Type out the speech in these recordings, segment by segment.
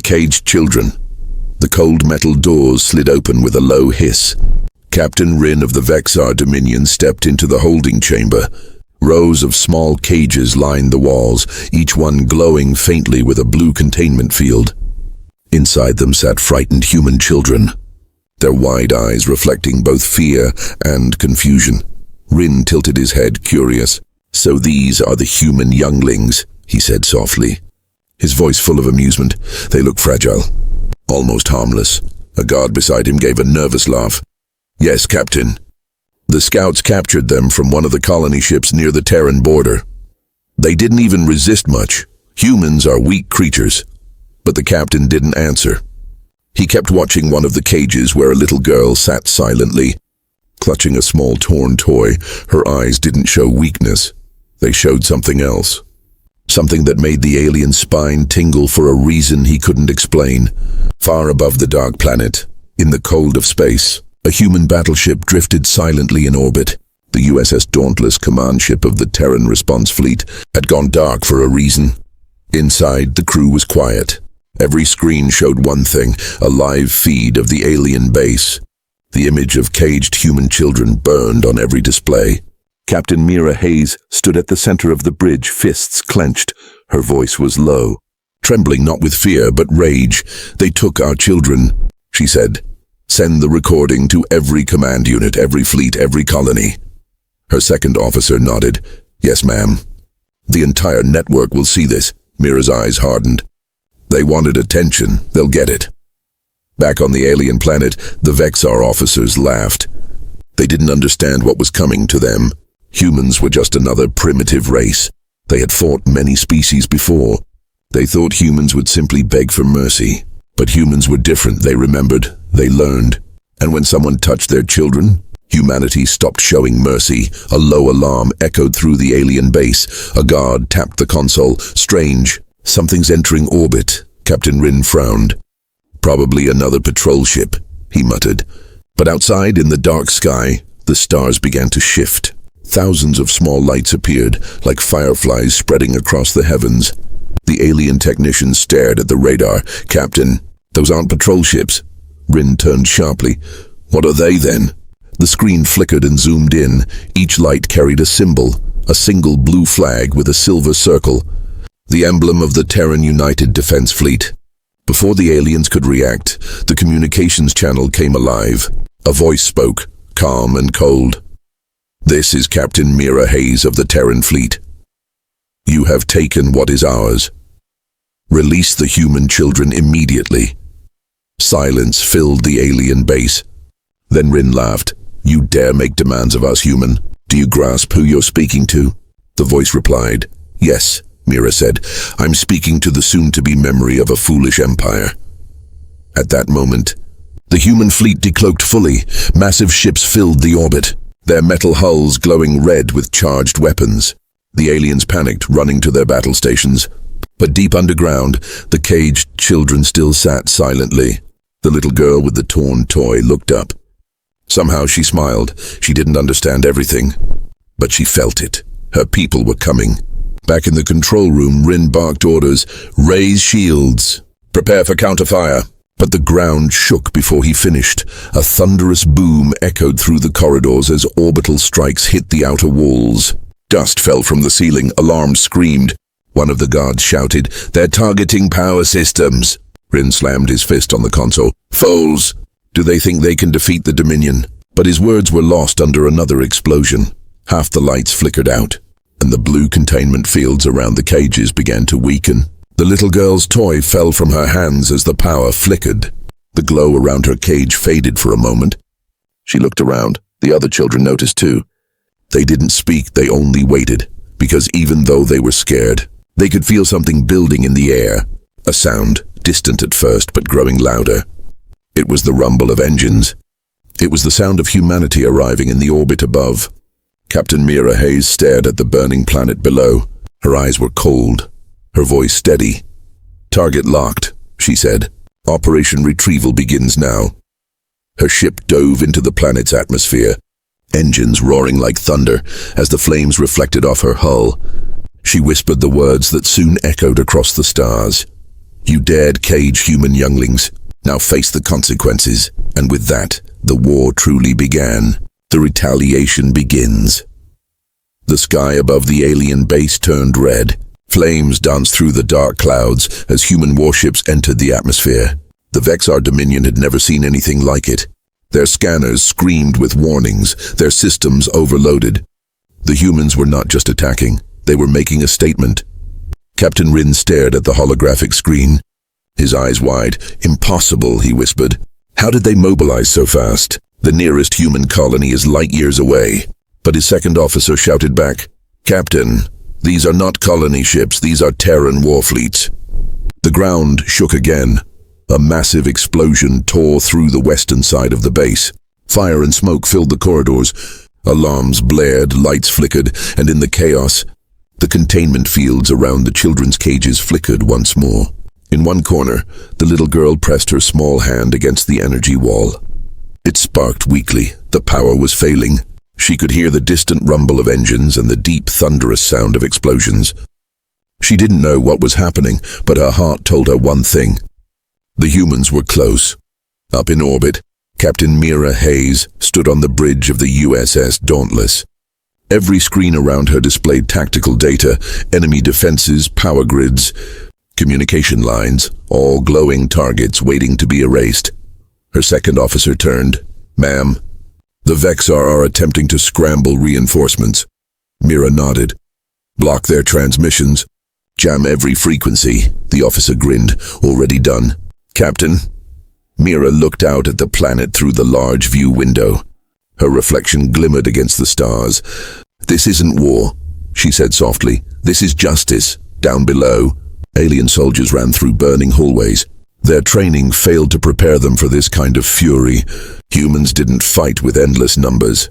The caged children. The cold metal doors slid open with a low hiss. Captain Rin of the Vexar Dominion stepped into the holding chamber. Rows of small cages lined the walls, each one glowing faintly with a blue containment field. Inside them sat frightened human children, their wide eyes reflecting both fear and confusion. Rin tilted his head, curious. "So these are the human younglings," he said softly, his voice full of amusement. "They look fragile, almost harmless." A guard beside him gave a nervous laugh. "Yes, Captain. The scouts captured them from one of the colony ships near the Terran border. They didn't even resist much. Humans are weak creatures." But the captain didn't answer. He kept watching one of the cages where a little girl sat silently, clutching a small torn toy. Her eyes didn't show weakness. They showed something else. Something that made the alien's spine tingle for a reason he couldn't explain. Far above the dark planet, in the cold of space, a human battleship drifted silently in orbit. The USS Dauntless, command ship of the Terran Response Fleet, had gone dark for a reason. Inside, the crew was quiet. Every screen showed one thing, a live feed of the alien base. The image of caged human children burned on every display. Captain Mira Hayes stood at the center of the bridge, fists clenched. Her voice was low, trembling not with fear but rage. "They took our children," she said. "Send the recording to every command unit, every fleet, every colony." Her second officer nodded. "Yes, ma'am. The entire network will see this." Mira's eyes hardened. "They wanted attention. They'll get it." Back on the alien planet, the Vexar officers laughed. They didn't understand what was coming to them. Humans were just another primitive race. They had fought many species before. They thought humans would simply beg for mercy. But humans were different, they remembered. They learned. And when someone touched their children, humanity stopped showing mercy. A low alarm echoed through the alien base. A guard tapped the console. "Strange. Something's entering orbit." Captain Rin frowned. "Probably another patrol ship," he muttered. But outside, in the dark sky, the stars began to shift. Thousands of small lights appeared, like fireflies spreading across the heavens. The alien technician stared at the radar. "Captain, those aren't patrol ships." Rin turned sharply. "What are they then?" The screen flickered and zoomed in. Each light carried a symbol, a single blue flag with a silver circle, the emblem of the Terran United Defense Fleet. Before the aliens could react, the communications channel came alive. A voice spoke, calm and cold. "This is Captain Mira Hayes of the Terran Fleet. You have taken what is ours. Release the human children immediately." Silence filled the alien base. Then Rin laughed. "You dare make demands of us, human? Do you grasp who you're speaking to?" The voice replied. "Yes," Mira said. "I'm speaking to the soon-to-be memory of a foolish empire." At that moment, the human fleet decloaked fully. Massive ships filled the orbit, their metal hulls glowing red with charged weapons. The aliens panicked, running to their battle stations. But deep underground, the caged children still sat silently. The little girl with the torn toy looked up. Somehow she smiled. She didn't understand everything, but she felt it. Her people were coming. Back in the control room, Rin barked orders. "Raise shields. Prepare for counterfire." But the ground shook before he finished. A thunderous boom echoed through the corridors as orbital strikes hit the outer walls. Dust fell from the ceiling. Alarms screamed. One of the guards shouted, "They're targeting power systems." Rin slammed his fist on the console. "Fools! Do they think they can defeat the Dominion?" But his words were lost under another explosion. Half the lights flickered out, and the blue containment fields around the cages began to weaken. The little girl's toy fell from her hands as the power flickered. The glow around her cage faded for a moment. She looked around. The other children noticed too. They didn't speak, they only waited, because even though they were scared, they could feel something building in the air. A sound, distant at first but growing louder. It was the rumble of engines. It was the sound of humanity arriving in the orbit above. Captain Mira Hayes stared at the burning planet below. Her eyes were cold, her voice steady. "Target locked," she said. "Operation Retrieval begins now." Her ship dove into the planet's atmosphere, engines roaring like thunder as the flames reflected off her hull. She whispered the words that soon echoed across the stars. You dared cage human younglings. Now face the consequences. And with that, the war truly began. The retaliation begins. The sky above the alien base turned red. Flames danced through the dark clouds as human warships entered the atmosphere. The Vexar Dominion had never seen anything like it. Their scanners screamed with warnings, their systems overloaded. The humans were not just attacking, they were making a statement. Captain Rin stared at the holographic screen, his eyes wide. "Impossible," he whispered. "How did they mobilize so fast? The nearest human colony is light years away." But his second officer shouted back, "Captain, these are not colony ships, these are Terran war fleets." The ground shook again. A massive explosion tore through the western side of the base. Fire and smoke filled the corridors. Alarms blared, lights flickered, and in the chaos, the containment fields around the children's cages flickered once more. In one corner, the little girl pressed her small hand against the energy wall. It sparked weakly. The power was failing. She could hear the distant rumble of engines and the deep, thunderous sound of explosions. She didn't know what was happening, but her heart told her one thing. The humans were close. Up in orbit, Captain Mira Hayes stood on the bridge of the USS Dauntless. Every screen around her displayed tactical data, enemy defenses, power grids, communication lines, all glowing targets waiting to be erased. Her second officer turned. "Ma'am, the Vexar are attempting to scramble reinforcements." Mira nodded. "Block their transmissions. Jam every frequency." The officer grinned. "Already done." "Captain?" Mira looked out at the planet through the large view window. Her reflection glimmered against the stars. "This isn't war," she said softly. "This is justice. Down below." Alien soldiers ran through burning hallways. Their training failed to prepare them for this kind of fury. Humans didn't fight with endless numbers.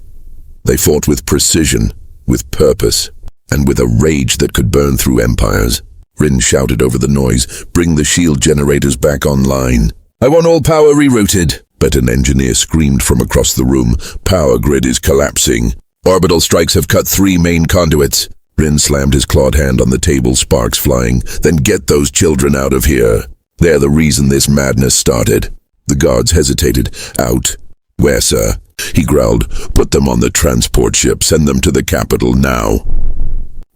They fought with precision, with purpose, and with a rage that could burn through empires. Rin shouted over the noise, "Bring the shield generators back online." "I want all power rerouted," but an engineer screamed from across the room. "Power grid is collapsing. Orbital strikes have cut 3 main conduits." Rin slammed his clawed hand on the table, sparks flying. "Then get those children out of here. They're the reason this madness started." The guards hesitated. "Out." "Where, sir?" He growled. "Put them on the transport ship. Send them to the capital now."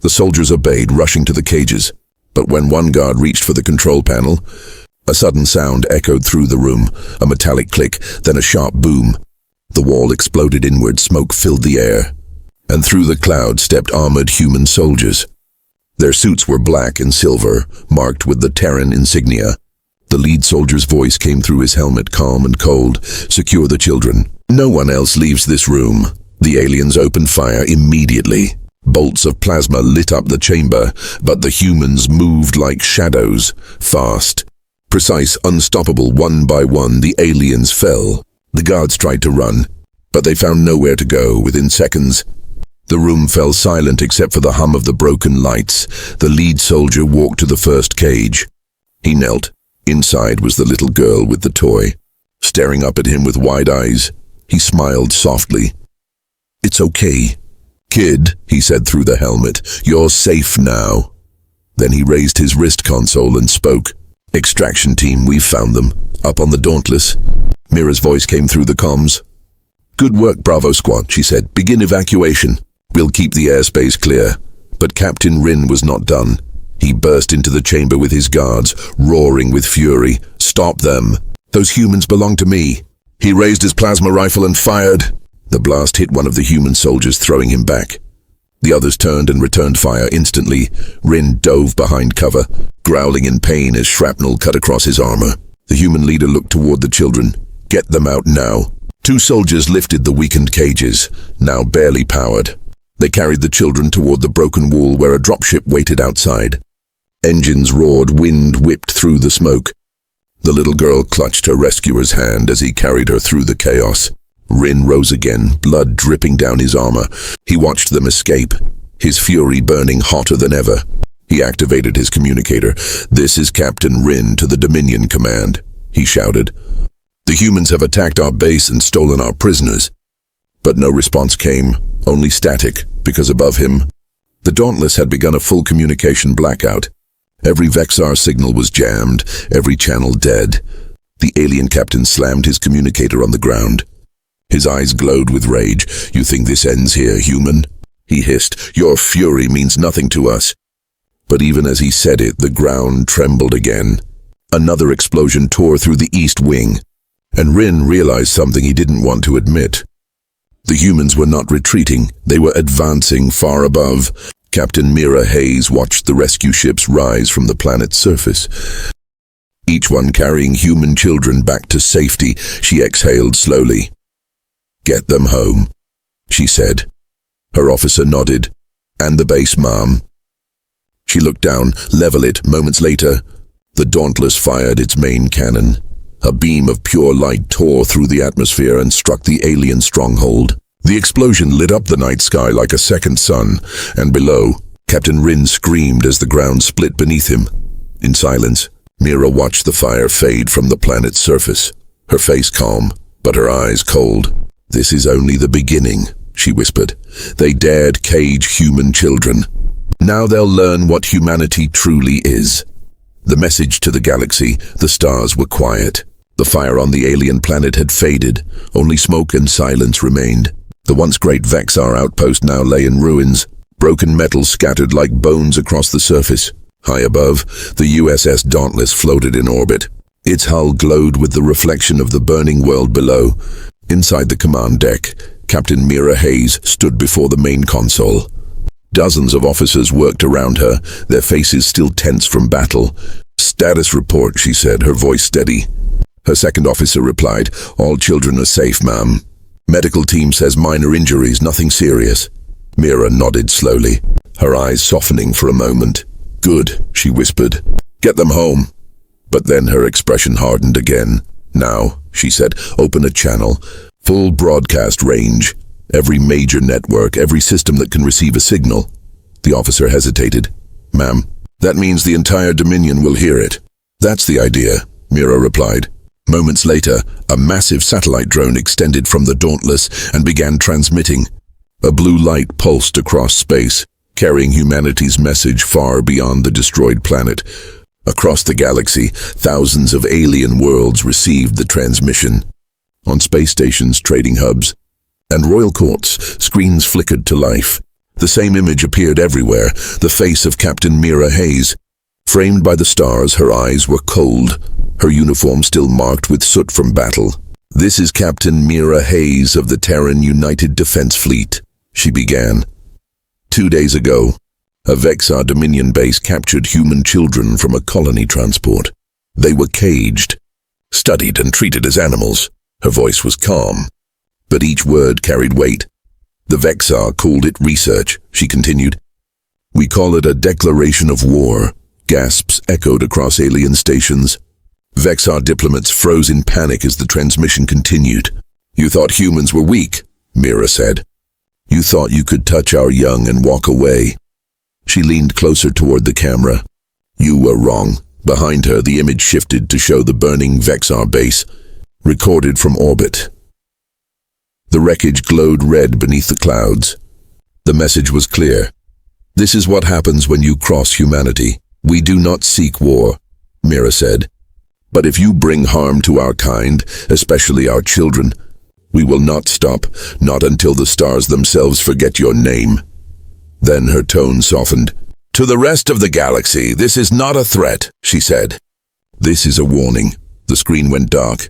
The soldiers obeyed, rushing to the cages. But when one guard reached for the control panel, a sudden sound echoed through the room, a metallic click, then a sharp boom. The wall exploded inward, smoke filled the air, and through the cloud stepped armored human soldiers. Their suits were black and silver, marked with the Terran insignia. The lead soldier's voice came through his helmet, calm and cold. "Secure the children. No one else leaves this room." The aliens opened fire immediately. Bolts of plasma lit up the chamber, but the humans moved like shadows, fast, precise, unstoppable. One by one, the aliens fell. The guards tried to run, but they found nowhere to go. Within seconds, the room fell silent except for the hum of the broken lights. The lead soldier walked to the first cage. He knelt. Inside was the little girl with the toy. Staring up at him with wide eyes, he smiled softly. "It's okay, kid," he said through the helmet. "You're safe now." Then he raised his wrist console and spoke. "Extraction team, we've found them. Up on the Dauntless." Mira's voice came through the comms. "Good work, Bravo Squad," she said. "Begin evacuation. We'll keep the airspace clear." But Captain Rin was not done. He burst into the chamber with his guards, roaring with fury. "Stop them. Those humans belong to me." He raised his plasma rifle and fired. The blast hit one of the human soldiers, throwing him back. The others turned and returned fire instantly. Rin dove behind cover, growling in pain as shrapnel cut across his armor. The human leader looked toward the children. "Get them out now." 2 soldiers lifted the weakened cages, now barely powered. They carried the children toward the broken wall where a dropship waited outside. Engines roared, wind whipped through the smoke. The little girl clutched her rescuer's hand as he carried her through the chaos. Rin rose again, blood dripping down his armor. He watched them escape, his fury burning hotter than ever. He activated his communicator. "This is Captain Rin to the Dominion Command," he shouted. "The humans have attacked our base and stolen our prisoners." But no response came, only static, because above him, the Dauntless had begun a full communication blackout. Every Vexar signal was jammed, every channel dead. The alien captain slammed his communicator on the ground. His eyes glowed with rage. "You think this ends here, human?" he hissed. "Your fury means nothing to us." But even as he said it, the ground trembled again. Another explosion tore through the east wing, and Rin realized something he didn't want to admit. The humans were not retreating, they were advancing far above. Captain Mira Hayes watched the rescue ships rise from the planet's surface. Each one carrying human children back to safety. She exhaled slowly. "Get them home," she said. Her officer nodded. "And the base, ma'am." She looked down, level it. Moments later, the Dauntless fired its main cannon. A beam of pure light tore through the atmosphere and struck the alien stronghold. The explosion lit up the night sky like a second sun, and below, Captain Rin screamed as the ground split beneath him. In silence, Mira watched the fire fade from the planet's surface, her face calm, but her eyes cold. "This is only the beginning," she whispered. "They dared cage human children. Now they'll learn what humanity truly is." The message to the galaxy, the stars were quiet. The fire on the alien planet had faded, only smoke and silence remained. The once great Vexar outpost now lay in ruins, broken metal scattered like bones across the surface. High above, the USS Dauntless floated in orbit. Its hull glowed with the reflection of the burning world below. Inside the command deck, Captain Mira Hayes stood before the main console. Dozens of officers worked around her, their faces still tense from battle. "Status report," she said, her voice steady. Her second officer replied, "All children are safe, ma'am. Medical team says minor injuries, nothing serious." Mira nodded slowly, her eyes softening for a moment. "Good," she whispered. "Get them home." But then her expression hardened again. "Now," she said, "open a channel. Full broadcast range. Every major network, every system that can receive a signal." The officer hesitated. "Ma'am, that means the entire Dominion will hear it." "That's the idea," Mira replied. Moments later, a massive satellite drone extended from the Dauntless and began transmitting. A blue light pulsed across space, carrying humanity's message far beyond the destroyed planet. Across the galaxy, thousands of alien worlds received the transmission. On space stations, trading hubs, and royal courts, screens flickered to life. The same image appeared everywhere, the face of Captain Mira Hayes. Framed by the stars, her eyes were cold, her uniform still marked with soot from battle. "This is Captain Mira Hayes of the Terran United Defense Fleet," she began. 2 days ago, a Vexar Dominion base captured human children from a colony transport. They were caged, studied and treated as animals. Her voice was calm, but each word carried weight. "The Vexar called it research," she continued. "We call it a declaration of war." Gasps echoed across alien stations. Vexar diplomats froze in panic as the transmission continued. "You thought humans were weak," Mira said. "You thought you could touch our young and walk away." She leaned closer toward the camera. "You were wrong." Behind her, the image shifted to show the burning Vexar base, recorded from orbit. The wreckage glowed red beneath the clouds. The message was clear. "This is what happens when you cross humanity. We do not seek war," Mira said. "But if you bring harm to our kind, especially our children, we will not stop, not until the stars themselves forget your name." Then her tone softened. "To the rest of the galaxy, this is not a threat," she said. "This is a warning." The screen went dark.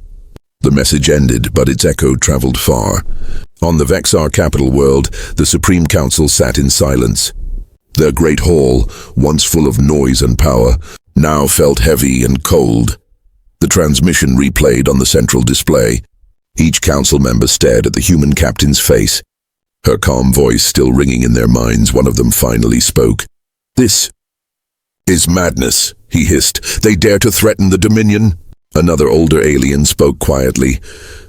The message ended, but its echo traveled far. On the Vexar capital world, the Supreme Council sat in silence. Their great hall, once full of noise and power, now felt heavy and cold. The transmission replayed on the central display. Each council member stared at the human captain's face. Her calm voice still ringing in their minds, one of them finally spoke. "This is madness," he hissed. "They dare to threaten the Dominion?" Another older alien spoke quietly.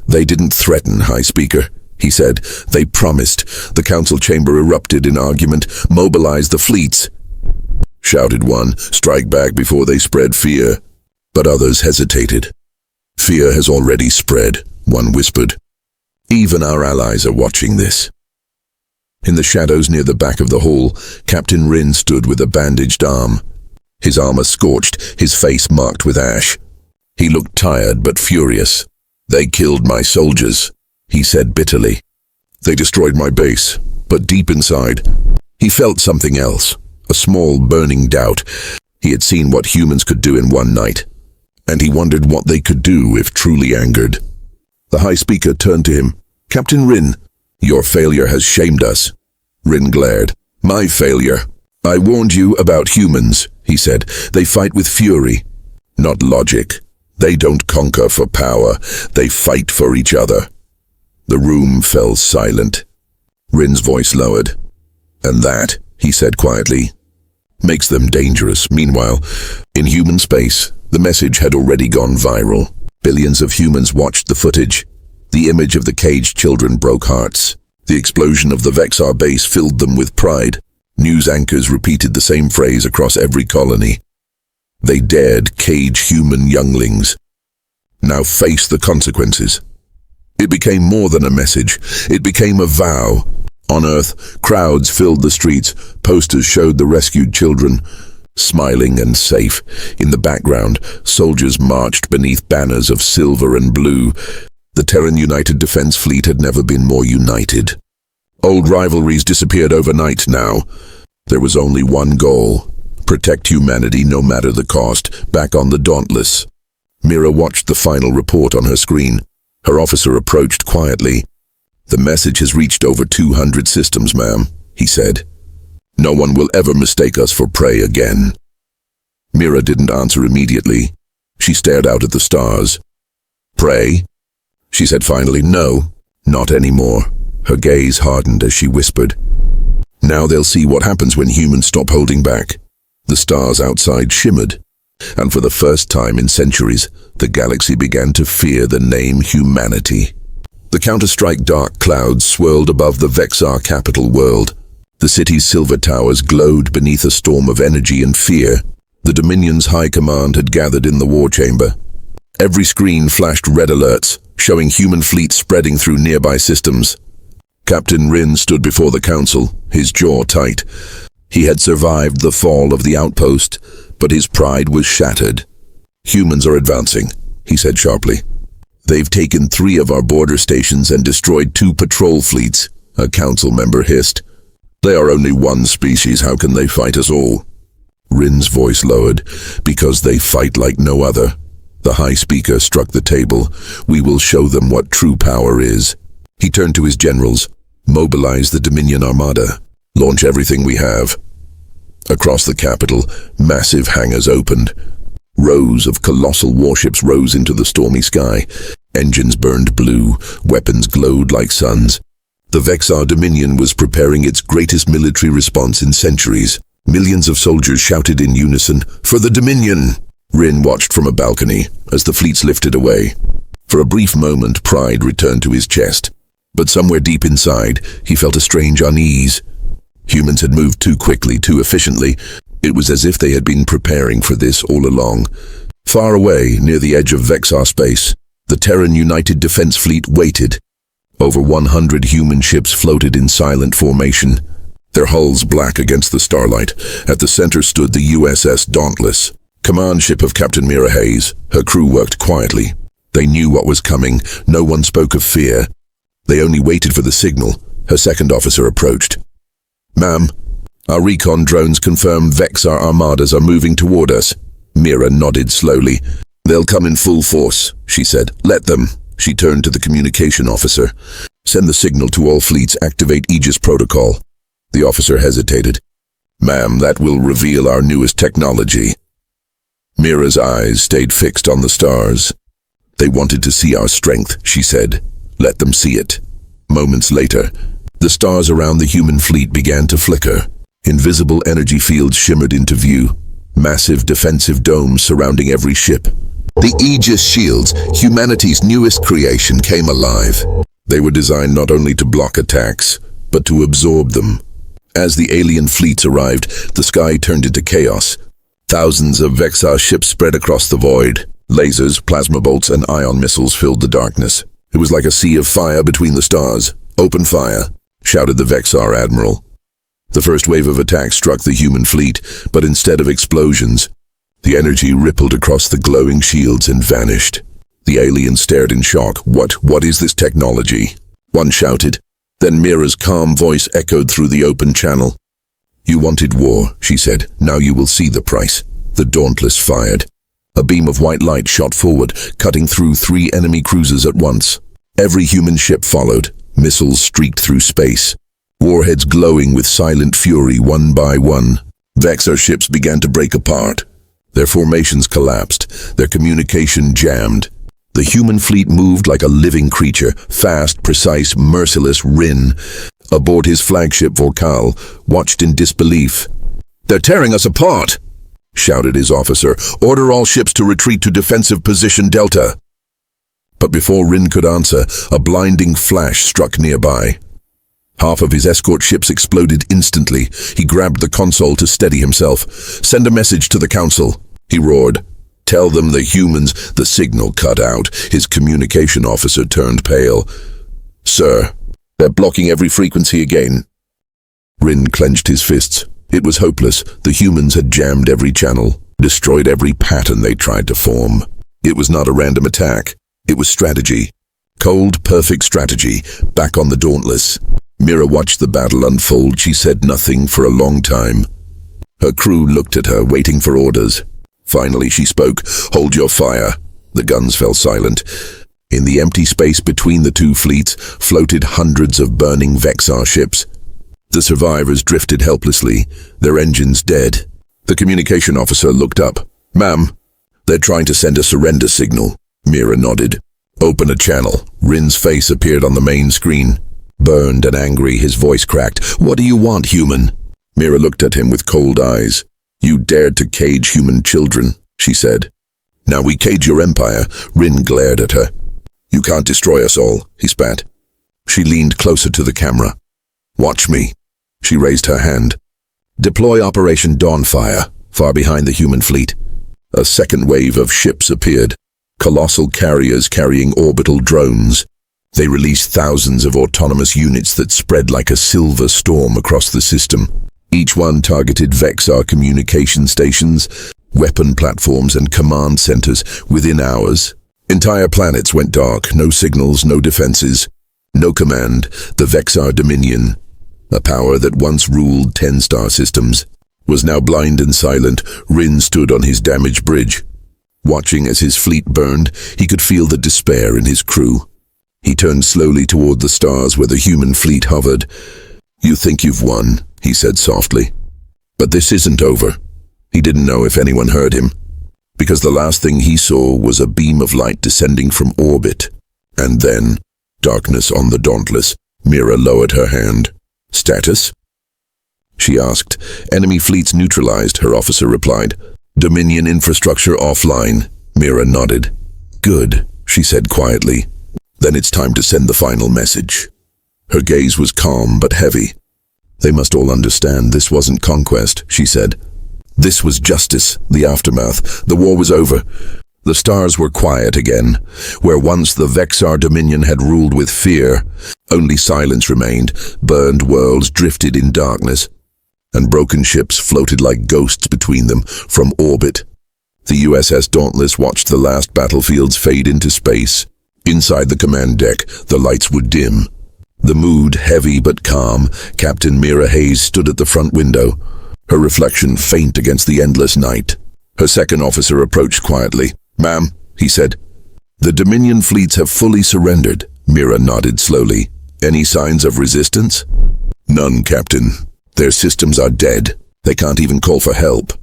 "They didn't threaten, High Speaker," he said. "They promised." The council chamber erupted in argument. "Mobilize the fleets," shouted one. "Strike back before they spread fear." But others hesitated. "Fear has already spread," one whispered. "Even our allies are watching this." In the shadows near the back of the hall, Captain Rin stood with a bandaged arm. his armor scorched, his face marked with ash. He looked tired but furious. "They killed my soldiers," he said bitterly. "They destroyed my base," but deep inside, he felt something else, a small burning doubt. He had seen what humans could do in one night, and he wondered what they could do if truly angered. The High Speaker turned to him. "Captain Rin, your failure has shamed us." Rin glared. "My failure? I warned you about humans," he said. "They fight with fury, not logic. They don't conquer for power, they fight for each other." The room fell silent. Rin's voice lowered. "And that," he said quietly, "makes them dangerous." Meanwhile, in human space, the message had already gone viral. Billions of humans watched the footage. The image of the caged children broke hearts. The explosion of the Vexar base filled them with pride. News anchors repeated the same phrase across every colony. They dared cage human younglings. Now face the consequences. It became more than a message. It became a vow. On Earth, crowds filled the streets. Posters showed the rescued children, smiling and safe. In the background, soldiers marched beneath banners of silver and blue. The Terran United Defense Fleet had never been more united. Old rivalries disappeared overnight now. There was only one goal: protect humanity no matter the cost. Back on the Dauntless, Mira watched the final report on her screen. Her officer approached quietly. "The message has reached over 200 systems, ma'am," he said. "No one will ever mistake us for prey again." Mira didn't answer immediately. She stared out at the stars. "Prey?" she said finally. "No, not anymore." Her gaze hardened as she whispered, "Now they'll see what happens when humans stop holding back." The stars outside shimmered, and for the first time in centuries, the galaxy began to fear the name humanity. The Counter-Strike dark clouds swirled above the Vexar capital world. The city's silver towers glowed beneath a storm of energy and fear. The Dominion's high command had gathered in the war chamber. Every screen flashed red alerts, showing human fleets spreading through nearby systems. Captain Rin stood before the council, his jaw tight. He had survived the fall of the outpost, but his pride was shattered. "Humans are advancing," he said sharply. "They've taken 3 of our border stations and destroyed 2 patrol fleets," a council member hissed. "They are only one species, how can they fight us all?" Rin's voice lowered. "Because they fight like no other." The High Speaker struck the table. "We will show them what true power is." He turned to his generals. "Mobilize the Dominion Armada. Launch everything we have." Across the capital, massive hangars opened. Rows of colossal warships rose into the stormy sky. Engines burned blue, weapons glowed like suns. The Vexar Dominion was preparing its greatest military response in centuries. Millions of soldiers shouted in unison, "For the Dominion!" Rin watched from a balcony as the fleets lifted away. For a brief moment, pride returned to his chest. But somewhere deep inside, he felt a strange unease. Humans had moved too quickly, too efficiently. It was as if they had been preparing for this all along. Far away, near the edge of Vexar space, the Terran United Defense Fleet waited. Over 100 human ships floated in silent formation, their hulls black against the starlight. At the center stood the USS Dauntless, command ship of Captain Mira Hayes. Her crew worked quietly. They knew what was coming. No one spoke of fear. They only waited for the signal. Her second officer approached. "Ma'am, our recon drones confirm Vexar armadas are moving toward us." Mira nodded slowly. "They'll come in full force," she said. "Let them." She turned to the communication officer. "Send the signal to all fleets, activate Aegis protocol." The officer hesitated. "Ma'am, that will reveal our newest technology." Mira's eyes stayed fixed on the stars. "They wanted to see our strength," she said. "Let them see it." Moments later, the stars around the human fleet began to flicker. Invisible energy fields shimmered into view, massive defensive domes surrounding every ship. The Aegis shields, humanity's newest creation, came alive. They were designed not only to block attacks, but to absorb them. As the alien fleets arrived, the sky turned into chaos. Thousands of Vexar ships spread across the void. Lasers, plasma bolts, and ion missiles filled the darkness. It was like a sea of fire between the stars. "Open fire," shouted the Vexar admiral. The first wave of attacks struck the human fleet, but instead of explosions, The energy rippled across the glowing shields and vanished. The aliens stared in shock. What is this technology? One shouted. Then Mira's calm voice echoed through the open channel. You wanted war, she said. Now you will see the price. The Dauntless fired. A beam of white light shot forward, cutting through 3 enemy cruisers at once. Every human ship followed. Missiles streaked through space. Warheads glowing with silent fury one by one. Vexar ships began to break apart. Their formations collapsed, their communication jammed. The human fleet moved like a living creature, fast, precise, merciless. Rin, aboard his flagship Vorkal, watched in disbelief. "They're tearing us apart!" shouted his officer. "Order all ships to retreat to defensive position Delta." But before Rin could answer, a blinding flash struck nearby. Half of his escort ships exploded instantly. He grabbed the console to steady himself. "Send a message to the Council," he roared. "Tell them the humans." The signal cut out. His communication officer turned pale. "Sir, they're blocking every frequency again." Rin clenched his fists. It was hopeless. The humans had jammed every channel, destroyed every pattern they tried to form. It was not a random attack. It was strategy. Cold, perfect strategy, back on the Dauntless. Mira watched the battle unfold. She said nothing for a long time. Her crew looked at her, waiting for orders. Finally she spoke. "Hold your fire." The guns fell silent. In the empty space between the 2 fleets floated hundreds of burning Vexar ships. The survivors drifted helplessly, their engines dead. The communication officer looked up. "Ma'am, they're trying to send a surrender signal." Mira nodded. "Open a channel." Rin's face appeared on the main screen. Burned and angry, his voice cracked. "What do you want, human?" Mira looked at him with cold eyes. "You dared to cage human children," she said. "Now we cage your empire." Rin glared at her. "You can't destroy us all," he spat. She leaned closer to the camera. "Watch me." She raised her hand. "Deploy Operation Dawnfire," far behind the human fleet. A second wave of ships appeared. Colossal carriers carrying orbital drones. They released thousands of autonomous units that spread like a silver storm across the system. Each one targeted Vexar communication stations, weapon platforms and command centers within hours. Entire planets went dark, no signals, no defenses, no command. The Vexar Dominion, a power that once ruled 10 star systems, was now blind and silent. Rin stood on his damaged bridge. Watching as his fleet burned, he could feel the despair in his crew. He turned slowly toward the stars where the human fleet hovered. "You think you've won," he said softly. "But this isn't over." He didn't know if anyone heard him, because the last thing he saw was a beam of light descending from orbit. And then, darkness on the Dauntless. Mira lowered her hand. "Status?" she asked. "Enemy fleets neutralized," her officer replied. "Dominion infrastructure offline." Mira nodded. "Good," she said quietly. "Then it's time to send the final message." Her gaze was calm but heavy. "They must all understand this wasn't conquest," she said. "This was justice, the aftermath. The war was over. The stars were quiet again. Where once the Vexar Dominion had ruled with fear, only silence remained. Burned worlds drifted in darkness, and broken ships floated like ghosts between them from orbit. The USS Dauntless watched the last battlefields fade into space. Inside the command deck, the lights were dim. The mood heavy but calm. Captain Mira Hayes stood at the front window, her reflection faint against the endless night. Her second officer approached quietly. "Ma'am," he said. "The Dominion fleets have fully surrendered." Mira nodded slowly. "Any signs of resistance?" "None, Captain. Their systems are dead. They can't even call for help."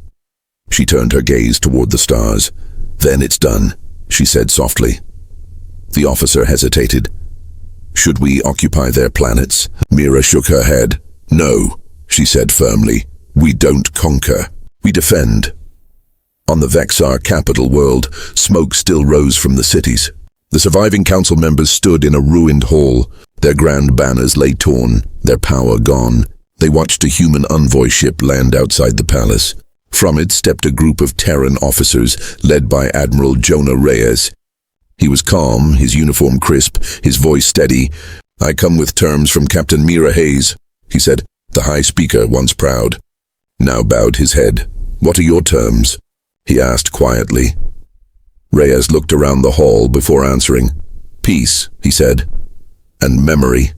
She turned her gaze toward the stars. "Then it's done," she said softly. The officer hesitated. "Should we occupy their planets?" Mira shook her head. "No," she said firmly. "We don't conquer. We defend." On the Vexar capital world, smoke still rose from the cities. The surviving council members stood in a ruined hall. Their grand banners lay torn, their power gone. They watched a human envoy ship land outside the palace. From it stepped a group of Terran officers, led by Admiral Jonah Reyes. He was calm, his uniform crisp, his voice steady. "I come with terms from Captain Mira Hayes," he said. The High Speaker, once proud, now bowed his head. "What are your terms?" he asked quietly. Reyes looked around the hall before answering. Peace, he said. And memory.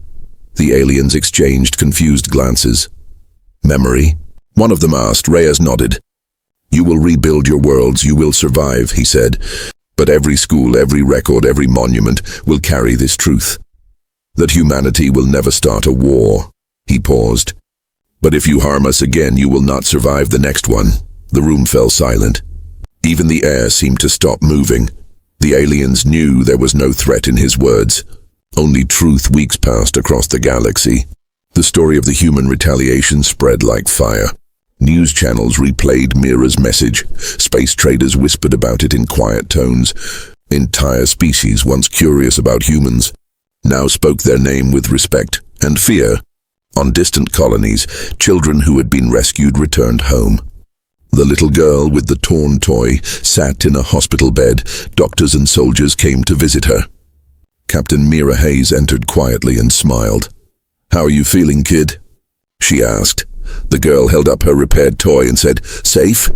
The aliens exchanged confused glances. Memory? One of them asked. Reyes nodded. You will rebuild your worlds, you will survive, he said. But every school, every record, every monument will carry this truth. That humanity will never start a war. He paused. But if you harm us again, you will not survive the next one. The room fell silent. Even the air seemed to stop moving. The aliens knew there was no threat in his words. Only truth. Weeks passed across the galaxy. The story of the human retaliation spread like fire. News channels replayed Mira's message. Space traders whispered about it in quiet tones. Entire species, once curious about humans, now spoke their name with respect and fear. On distant colonies, children who had been rescued returned home. The little girl with the torn toy sat in a hospital bed. Doctors and soldiers came to visit her. Captain Mira Hayes entered quietly and smiled. How are you feeling, kid? She asked. The girl held up her repaired toy and said, Safe?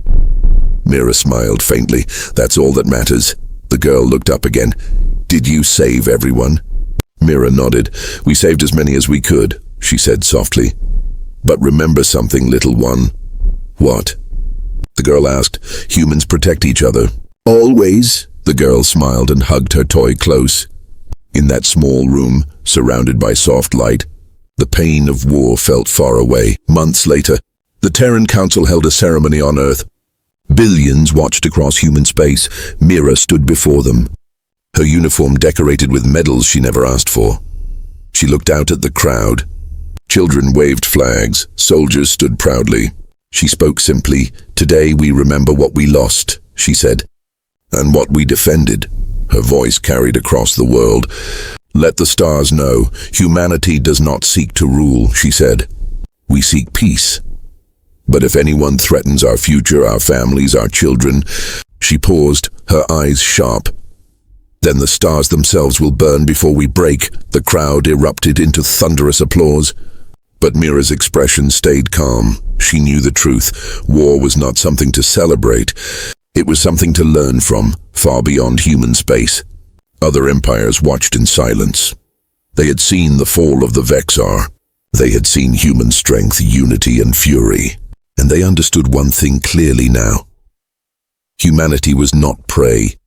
Mira smiled faintly. That's all that matters. The girl looked up again. Did you save everyone? Mira nodded. We saved as many as we could, she said softly. But remember something, little one. What? The girl asked. Humans protect each other. Always? The girl smiled and hugged her toy close. In that small room, surrounded by soft light, the pain of war felt far away. Months later, the Terran Council held a ceremony on Earth. Billions watched across human space. Mira stood before them, her uniform decorated with medals she never asked for. She looked out at the crowd. Children waved flags. Soldiers stood proudly. She spoke simply. Today we remember what we lost, she said, and what we defended. Her voice carried across the world. Let the stars know, humanity does not seek to rule, she said. We seek peace. But if anyone threatens our future, our families, our children, she paused, her eyes sharp. Then the stars themselves will burn before we break. The crowd erupted into thunderous applause. But Mira's expression stayed calm. She knew the truth. War was not something to celebrate. It was something to learn from, far beyond human space. Other empires watched in silence. They had seen the fall of the Vexar. They had seen human strength, unity, and fury. And they understood one thing clearly now. Humanity was not prey.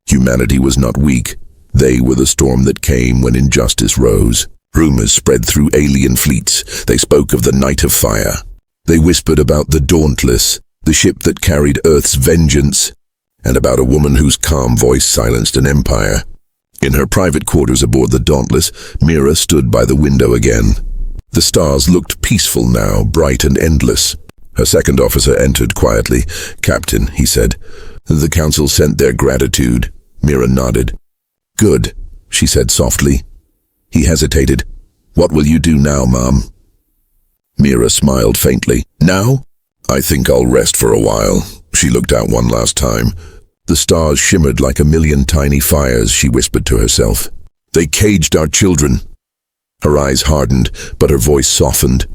Humanity was not weak. They were the storm that came when injustice rose. Rumors spread through alien fleets. They spoke of the Night of Fire. They whispered about the Dauntless, the ship that carried Earth's vengeance, and about a woman whose calm voice silenced an empire. In her private quarters aboard the Dauntless, Mira stood by the window again. The stars looked peaceful now, bright and endless. Her second officer entered quietly. Captain, he said. The council sent their gratitude. Mira nodded. Good, she said softly. He hesitated. What will you do now, Mom? Mira smiled faintly. Now? I think I'll rest for a while. She looked out one last time. The stars shimmered like a million tiny fires, she whispered to herself. They caged our children. Her eyes hardened, but her voice softened.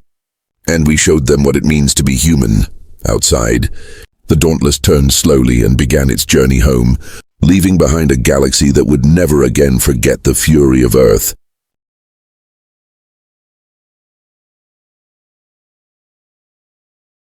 And we showed them what it means to be human. Outside, the Dauntless turned slowly and began its journey home, leaving behind a galaxy that would never again forget the fury of Earth.